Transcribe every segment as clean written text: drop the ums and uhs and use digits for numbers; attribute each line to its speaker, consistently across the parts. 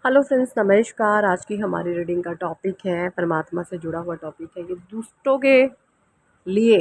Speaker 1: Hello friends, नमस्कार। आज की हमारी रीडिंग का टॉपिक है, परमात्मा से जुड़ा हुआ टॉपिक है कि दुष्टों के लिए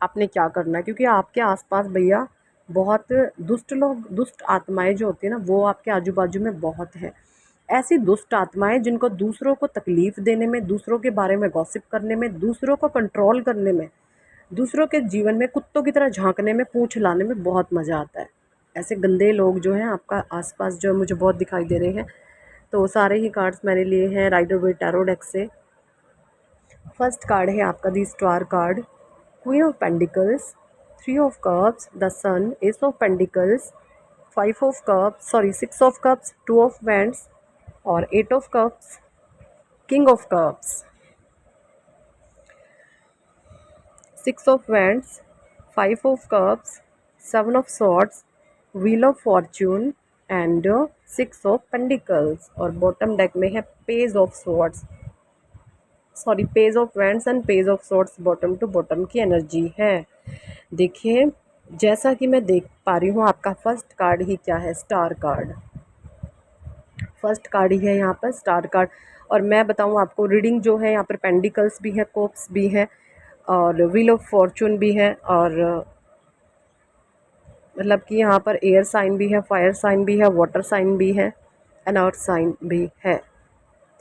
Speaker 1: आपने क्या करना है। क्योंकि आपके आसपास भैया बहुत दुष्ट लोग, दुष्ट आत्माएं जो होती है ना, वो आपके आजू बाजू में बहुत हैं। ऐसी दुष्ट आत्माएं जिनको दूसरों को तकलीफ देने में, दूसरों के बारे में गॉसिप करने में, दूसरों को कंट्रोल करने में, दूसरों के जीवन में कुत्तों की तरह झांकने में, पूंछ लाने में बहुत मज़ा आता है। ऐसे गंदे लोग जो हैं आपका आसपास जो मुझे बहुत दिखाई दे रहे हैं। तो सारे ही कार्ड्स मैंने लिए हैं राइडर विद टैरो डेक से। फर्स्ट कार्ड है आपका the star card, queen of pentacles, three of cups, the sun, ace of pentacles, five of cups, sorry six of cups, two of wands और eight of cups, king of cups, six of wands, five of cups, seven of swords, wheel of fortune and six of pentacles. और bottom deck में है page of swords, sorry page of wands and page of swords. Bottom to bottom की energy है। देखिए, जैसा कि मैं देख पा रही हूँ, आपका फर्स्ट कार्ड ही क्या है, स्टार कार्ड। फर्स्ट कार्ड ही है यहाँ पर स्टार कार्ड। और मैं बताऊँ आपको, रीडिंग जो है यहाँ पर पेंडिकल्स भी है, कोप्स भी है और व्हील ऑफ फॉर्चून भी है। और मतलब कि यहाँ पर एयर साइन भी है, फायर साइन भी है, वाटर साइन भी है एंड अर्थ साइन भी है।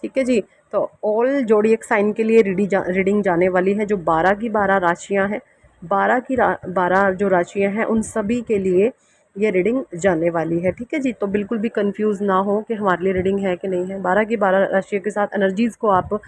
Speaker 1: ठीक है जी। तो ऑल जोड़िएक साइन के लिए रीडिंग जाने वाली है। जो 12 की 12 राशियां हैं, 12 जो राशियां हैं, उन सभी के लिए ये रीडिंग जाने वाली है। ठीक है जी। तो बिल्कुल भी कंफ्यूज ना हो कि हमारे लिए रीडिंग है कि नहीं है। 12 की 12 राशियों के साथ एनर्जीज़ को आप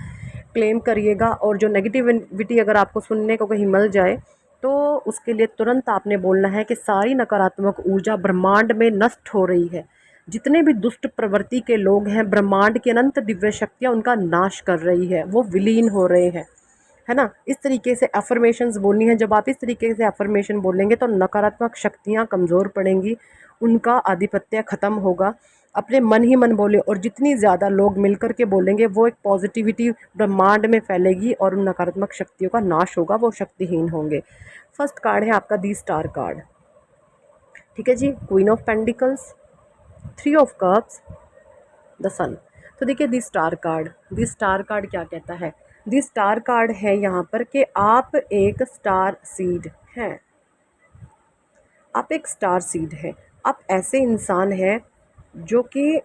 Speaker 1: क्लेम करिएगा। और जो नेगेटिविटी अगर आपको सुनने को कहीं मिल जाए, तो उसके लिए तुरंत आपने बोलना है कि सारी नकारात्मक ऊर्जा ब्रह्मांड में नष्ट हो रही है। जितने भी दुष्ट प्रवृत्ति के लोग हैं, ब्रह्मांड की अनंत दिव्य शक्तियाँ उनका नाश कर रही है, वो विलीन हो रहे हैं, है ना। इस तरीके से अफर्मेशंस बोलनी है। जब आप इस तरीके से अफर्मेशन बोलेंगे तो नकारात्मक शक्तियाँ कमज़ोर पड़ेंगी, उनका आधिपत्य ख़त्म होगा। अपने मन ही मन बोले, और जितनी ज़्यादा लोग मिलकर के बोलेंगे, वो एक पॉजिटिविटी ब्रह्मांड में फैलेगी और उन नकारात्मक शक्तियों का नाश होगा, वो शक्तिहीन होंगे। फर्स्ट कार्ड है आपका दी स्टार कार्ड। ठीक है जी। Queen of pentacles, three of cups, the sun. तो देखिए, the star card, the star card क्या कहता है। दी स्टार कार्ड है यहाँ पर कि आप एक स्टार सीड हैं। आप एक स्टार सीड हैं। आप ऐसे इंसान हैं जो कि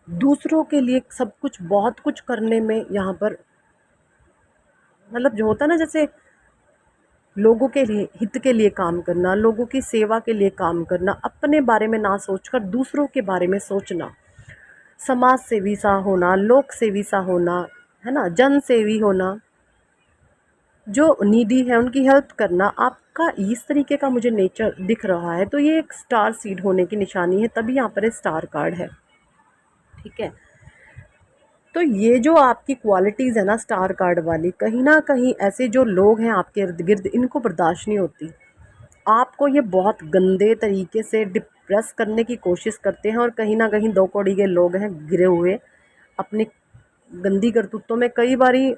Speaker 1: दूसरों के लिए सब कुछ, बहुत कुछ करने में यहाँ पर, मतलब जो होता है ना, जैसे लोगों के लिए, हित के लिए काम करना, लोगों की सेवा के लिए काम करना, अपने बारे में ना सोचकर दूसरों के बारे में सोचना, समाज सेवी सा होना, लोक सेवी सा होना, है ना, जन सेवी होना, जो नीडी है उनकी हेल्प करना। आपका इस तरीके का मुझे नेचर दिख रहा है। तो ये एक स्टार सीड होने की निशानी है, तभी यहाँ पर एक स्टार कार्ड है। ठीक है। तो ये जो आपकी क्वालिटीज़ है ना स्टार कार्ड वाली, कहीं ना कहीं ऐसे जो लोग हैं आपके इर्द गिर्द, इनको बर्दाश्त नहीं होती। आपको ये बहुत गंदे तरीके से डिप्रेस करने की कोशिश करते हैं। और कहीं ना कहीं दो कौड़ी के लोग हैं गिरे हुए अपनी गंदी करतूतों में। कई बारी,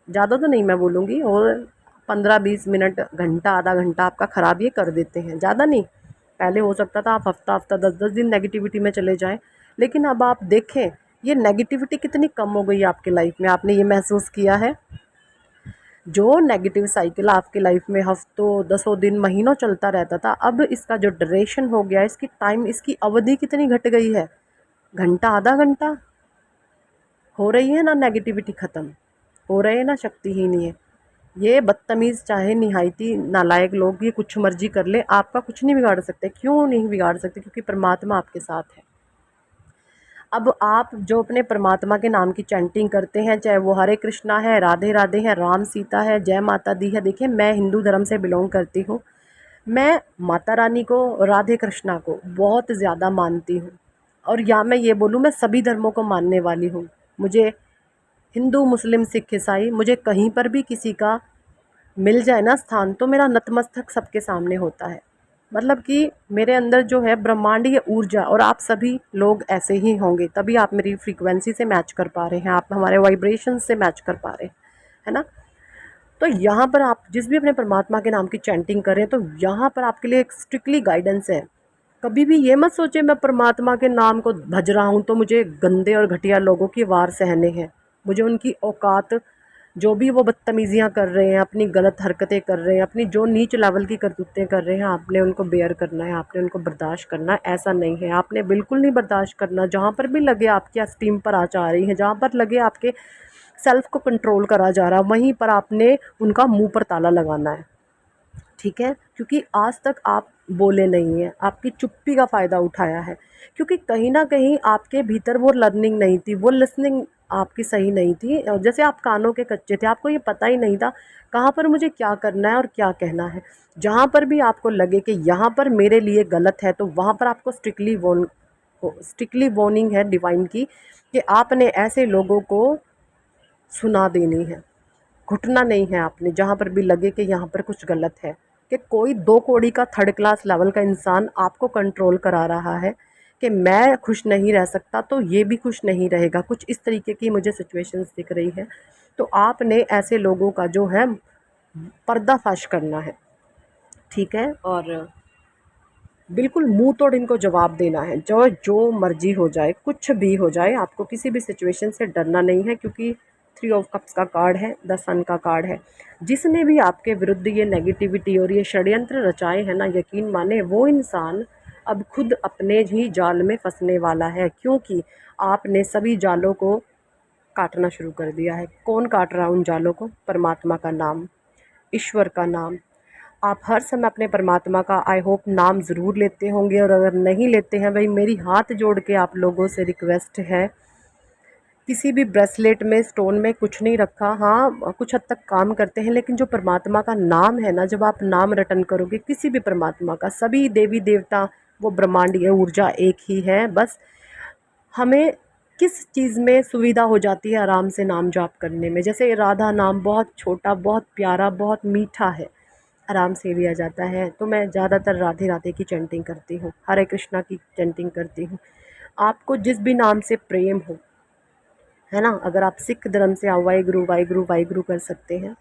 Speaker 1: ज़्यादा तो नहीं मैं बोलूँगी, और 15-20 मिनट, घंटा, आधा घंटा आपका ख़राब ये कर देते हैं, ज़्यादा नहीं। पहले हो सकता था आप हफ्ता हफ्ता 10-10 दिन नेगेटिविटी में चले जाएं, लेकिन अब आप देखें ये नेगेटिविटी कितनी कम हो गई है आपकी लाइफ में। आपने ये महसूस किया है? जो नेगेटिव साइकिल आपकी लाइफ में हफ्तों, 10 दिन, महीनों चलता रहता था, अब इसका जो ड्यूरेशन हो गया, इसकी टाइम, इसकी अवधि कितनी घट गई है। घंटा, आधा घंटा हो रही है ना नेगेटिविटी ख़त्म, हो रहे हैं ना शक्तिहीन। ये बदतमीज़, चाहे निहायती नालायक लोग ये कुछ मर्जी कर ले, आपका कुछ नहीं बिगाड़ सकते। क्यों नहीं बिगाड़ सकते? क्योंकि परमात्मा आपके साथ है। अब आप जो अपने परमात्मा के नाम की चैंटिंग करते हैं, चाहे वो हरे कृष्णा है, राधे राधे है, राम सीता है, जय माता दी है। देखिए, मैं हिंदू धर्म से बिलोंग करती हूँ। मैं माता रानी को, राधे कृष्णा को बहुत ज़्यादा मानती हूँ। और या मैं ये बोलूँ, मैं सभी धर्मों को मानने वाली हूँ। मुझे हिंदू, मुस्लिम, सिख, ईसाई, मुझे कहीं पर भी किसी का मिल जाए ना स्थान, तो मेरा नतमस्तक सबके सामने होता है। मतलब कि मेरे अंदर जो है ब्रह्मांडीय ऊर्जा, और आप सभी लोग ऐसे ही होंगे, तभी आप मेरी फ्रीक्वेंसी से मैच कर पा रहे हैं, आप हमारे वाइब्रेशन से मैच कर पा रहे हैं, है ना। तो यहाँ पर आप जिस भी अपने परमात्मा के नाम की चैंटिंग करें, तो यहाँ पर आपके लिए एक स्ट्रिक्टली गाइडेंस है। कभी भी ये मत सोचे मैं परमात्मा के नाम को भज रहा हूँ तो मुझे गंदे और घटिया लोगों की वार सहने हैं। मुझे उनकी औकात, जो भी वो बदतमीज़ियाँ कर रहे हैं, अपनी गलत हरकतें कर रहे हैं, अपनी जो नीच लेवल की करतूतें कर रहे हैं, आपने उनको बेयर करना है, आपने उनको बर्दाश्त करना है। ऐसा नहीं है, आपने बिल्कुल नहीं बर्दाश्त करना। जहाँ पर भी लगे आपकी एस्टीम पर आँच आ रही है, जहाँ पर लगे आपके सेल्फ को कंट्रोल करा जा रहा है, वहीं पर आपने उनका मुँह पर ताला लगाना है। ठीक है, क्योंकि आज तक आप बोले नहीं हैं, आपकी चुप्पी का फ़ायदा उठाया है, क्योंकि कहीं ना कहीं आपके भीतर वो लर्निंग नहीं थी, वो लिसनिंग आपकी सही नहीं थी। और जैसे आप कानों के कच्चे थे, आपको ये पता ही नहीं था कहाँ पर मुझे क्या करना है और क्या कहना है। जहाँ पर भी आपको लगे कि यहाँ पर मेरे लिए गलत है, तो वहाँ पर आपको स्ट्रिक्टली वार्निंग है डिवाइन की कि आपने ऐसे लोगों को सुना देनी है, घुटना नहीं है आपने। जहाँ पर भी लगे कि यहाँ पर कुछ गलत है, कि कोई 2 कौड़ी का थर्ड क्लास लेवल का इंसान आपको कंट्रोल करा रहा है कि मैं खुश नहीं रह सकता तो ये भी खुश नहीं रहेगा, कुछ इस तरीके की मुझे सिचुएशंस दिख रही है। तो आपने ऐसे लोगों का जो है पर्दाफाश करना है। ठीक है, और बिल्कुल मुंह तोड़ इनको जवाब देना है। जो जो मर्जी हो जाए, कुछ भी हो जाए, आपको किसी भी सिचुएशन से डरना नहीं है, क्योंकि 3 ऑफ कप्स का कार्ड है, द सन का कार्ड है। जिसने भी आपके विरुद्ध ये नेगेटिविटी और ये षड्यंत्र रचाए हैं ना, यकीन माने वो इंसान अब खुद अपने ही जाल में फंसने वाला है, क्योंकि आपने सभी जालों को काटना शुरू कर दिया है। कौन काट रहा है उन जालों को? परमात्मा का नाम, ईश्वर का नाम। आप हर समय अपने परमात्मा का आई होप नाम ज़रूर लेते होंगे, और अगर नहीं लेते हैं भाई, मेरी हाथ जोड़ के आप लोगों से रिक्वेस्ट है, किसी भी ब्रेसलेट में, स्टोन में कुछ नहीं रखा। हाँ, कुछ हद तक काम करते हैं, लेकिन जो परमात्मा का नाम है ना, जब आप नाम रटन करोगे किसी भी परमात्मा का, सभी देवी देवता वो ब्रह्मांडीय ऊर्जा एक ही है। बस हमें किस चीज़ में सुविधा हो जाती है आराम से नाम जाप करने में। जैसे राधा नाम बहुत छोटा, बहुत प्यारा, बहुत मीठा है, आराम से लिया जाता है, तो मैं ज़्यादातर राधे राधे की चैंटिंग करती हूँ, हरे कृष्णा की चैंटिंग करती हूँ। आपको जिस भी नाम से प्रेम हो, है ना, अगर आप सिख धर्म से आओ, वाहिगुरु वाहिगुरु वाहिगुरु कर सकते हैं।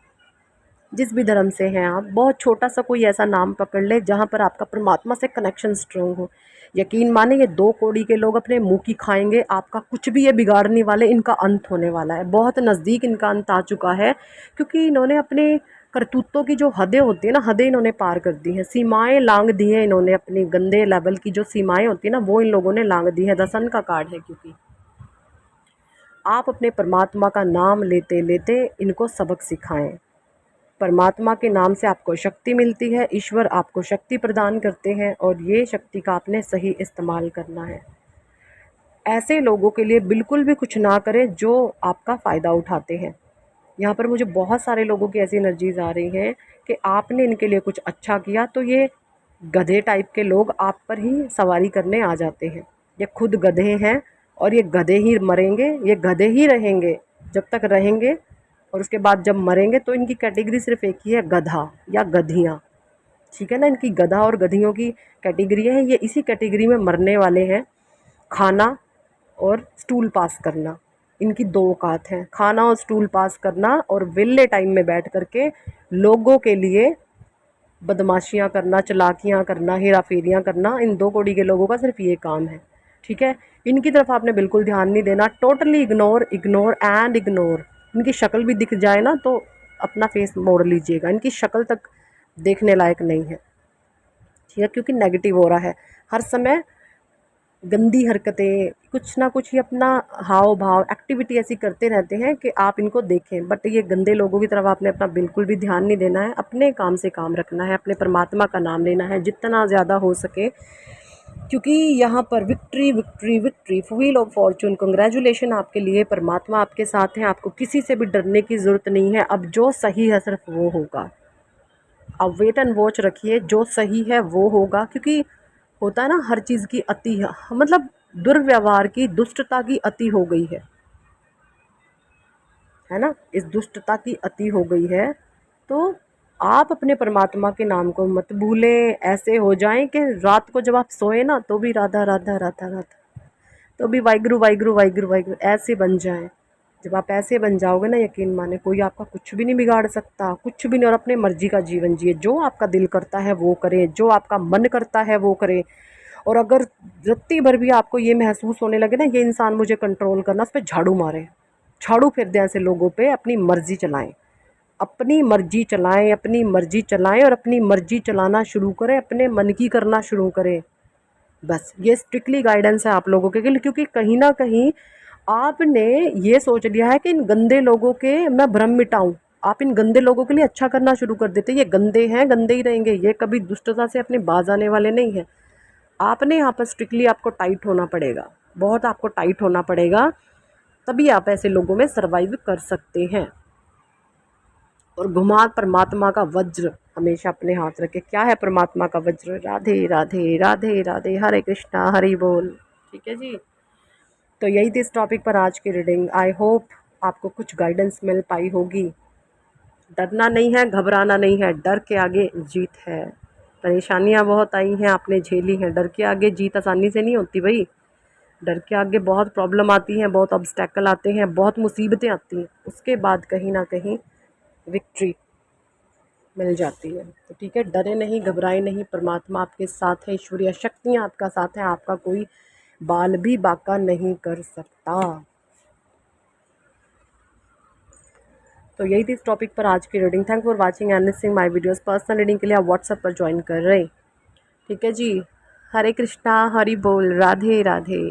Speaker 1: जिस भी धर्म से हैं आप, बहुत छोटा सा कोई ऐसा नाम पकड़ ले जहाँ पर आपका परमात्मा से कनेक्शन स्ट्रॉन्ग हो। यकीन माने ये 2 कौड़ी के लोग अपने मुंह की खाएंगे, आपका कुछ भी ये बिगाड़ने वाले, इनका अंत होने वाला है, बहुत नज़दीक इनका अंत आ चुका है। क्योंकि इन्होंने अपने करतूतों की जो हदें होती है ना, हदें इन्होंने पार कर दी हैं, सीमाएं लांघ दी हैं इन्होंने। अपनी गंदे लेवल की जो सीमाएं होती है ना, वो इन लोगों ने लांघ दी है। दसन का कार्ड है, क्योंकि आप अपने परमात्मा का नाम लेते लेते इनको सबक सिखाएं। परमात्मा के नाम से आपको शक्ति मिलती है, ईश्वर आपको शक्ति प्रदान करते हैं, और ये शक्ति का आपने सही इस्तेमाल करना है। ऐसे लोगों के लिए बिल्कुल भी कुछ ना करें जो आपका फ़ायदा उठाते हैं। यहाँ पर मुझे बहुत सारे लोगों की ऐसी एनर्जीज आ रही हैं कि आपने इनके लिए कुछ अच्छा किया तो ये गधे टाइप के लोग आप पर ही सवारी करने आ जाते हैं। ये खुद गधे हैं, और ये गधे ही मरेंगे, ये गधे ही रहेंगे जब तक रहेंगे, और उसके बाद जब मरेंगे तो इनकी कैटेगरी सिर्फ एक ही है, गधा या गधियाँ। ठीक है ना, इनकी गधा और गधियों की कैटेगरी है, ये इसी कैटेगरी में मरने वाले हैं। खाना और स्टूल पास करना, इनकी 2 औकात हैं, खाना और स्टूल पास करना, और विले टाइम में बैठ करके लोगों के लिए बदमाशियां करना, चालाकियां करना, हेरा फेरियाँ करना। इन 2 कौड़ी के लोगों का सिर्फ ये काम है। ठीक है, इनकी तरफ आपने बिल्कुल ध्यान नहीं देना, totally ignore, ignore and ignore. इनकी शक्ल भी दिख जाए ना तो अपना फेस मोड़ लीजिएगा, इनकी शक्ल तक देखने लायक नहीं है। ठीक है, क्योंकि नेगेटिव हो रहा है, हर समय गंदी हरकतें, कुछ ना कुछ ही अपना हाव भाव, एक्टिविटी ऐसी करते रहते हैं कि आप इनको देखें। बट ये गंदे लोगों की तरफ आपने अपना बिल्कुल भी ध्यान नहीं देना है, अपने काम से काम रखना है, अपने परमात्मा का नाम लेना है जितना ज़्यादा हो सके। क्योंकि यहाँ पर victory victory victory, wheel of Fortune, congratulation आपके लिए, परमात्मा आपके साथ हैं, आपको किसी से भी डरने की ज़रूरत नहीं है। अब जो सही है सिर्फ वो होगा। अब वेट एंड वॉच रखिए, जो सही है वो होगा। क्योंकि होता है ना, हर चीज़ की अति, मतलब दुर्व्यवहार की, दुष्टता की अति हो गई है ना, इस दुष्टता की अति हो गई है। तो आप अपने परमात्मा के नाम को मत भूलें। ऐसे हो जाएं कि रात को जब आप सोए ना तो भी राधा राधा राधा राधा, तो भी वाहिगुरु वाहिगुरु वाहिगुरु वाहिगुरु, ऐसे बन जाएं। जब आप ऐसे बन जाओगे ना, यकीन माने कोई आपका कुछ भी नहीं बिगाड़ सकता, कुछ भी नहीं। और अपने मर्जी का जीवन जिए, जो आपका दिल करता है वो करें, जो आपका मन करता है वो करें। और अगर रत्ती भर भी आपको ये महसूस होने लगे ना ये इंसान मुझे कंट्रोल करना, उस पर झाड़ू मारें, झाड़ू फिर दें ऐसे लोगों पे, अपनी मर्जी चलाएं, अपनी मर्जी चलाएं, अपनी मर्जी चलाएं और अपनी मर्जी चलाना शुरू करें, अपने मन की करना शुरू करें। बस ये स्ट्रिक्टली गाइडेंस है आप लोगों के लिए, क्योंकि कहीं ना कहीं आपने ये सोच लिया है कि इन गंदे लोगों के मैं भ्रम मिटाऊं, आप इन गंदे लोगों के लिए अच्छा करना शुरू कर देते। ये गंदे हैं, गंदे ही रहेंगे, ये कभी दुष्टता से अपने बाज आने वाले नहीं हैं। आपने यहाँ पर स्ट्रिक्टली आपको टाइट होना पड़ेगा, बहुत आपको टाइट होना पड़ेगा, तभी आप ऐसे लोगों में सर्वाइव कर सकते हैं। और घुमा परमात्मा का वज्र हमेशा अपने हाथ रखे। क्या है परमात्मा का वज्र? राधे राधे राधे राधे, हरे कृष्णा, हरि बोल। ठीक है जी, तो यही थी इस टॉपिक पर आज की रीडिंग। आई होप आपको कुछ गाइडेंस मिल पाई होगी। डरना नहीं है, घबराना नहीं है, डर के आगे जीत है। परेशानियां बहुत आई हैं, आपने झेली हैं, डर के आगे जीत आसानी से नहीं होती भाई। डर के आगे बहुत प्रॉब्लम आती हैं, बहुत ऑब्स्टेकल आते हैं, बहुत मुसीबतें आती हैं, उसके बाद कहीं ना कहीं विक्ट्री मिल जाती है। तो ठीक है, डरे नहीं, घबराए नहीं, परमात्मा आपके साथ है, ईश्वरीय शक्तियाँ आपका साथ है, आपका कोई बाल भी बाका नहीं कर सकता। तो यही थी इस टॉपिक पर आज की reading. Thank for watching and listening my videos. Personal reading के लिए आप व्हाट्सएप पर ज्वाइन कर रहे। ठीक है जी, हरे कृष्णा, हरि बोल, राधे राधे।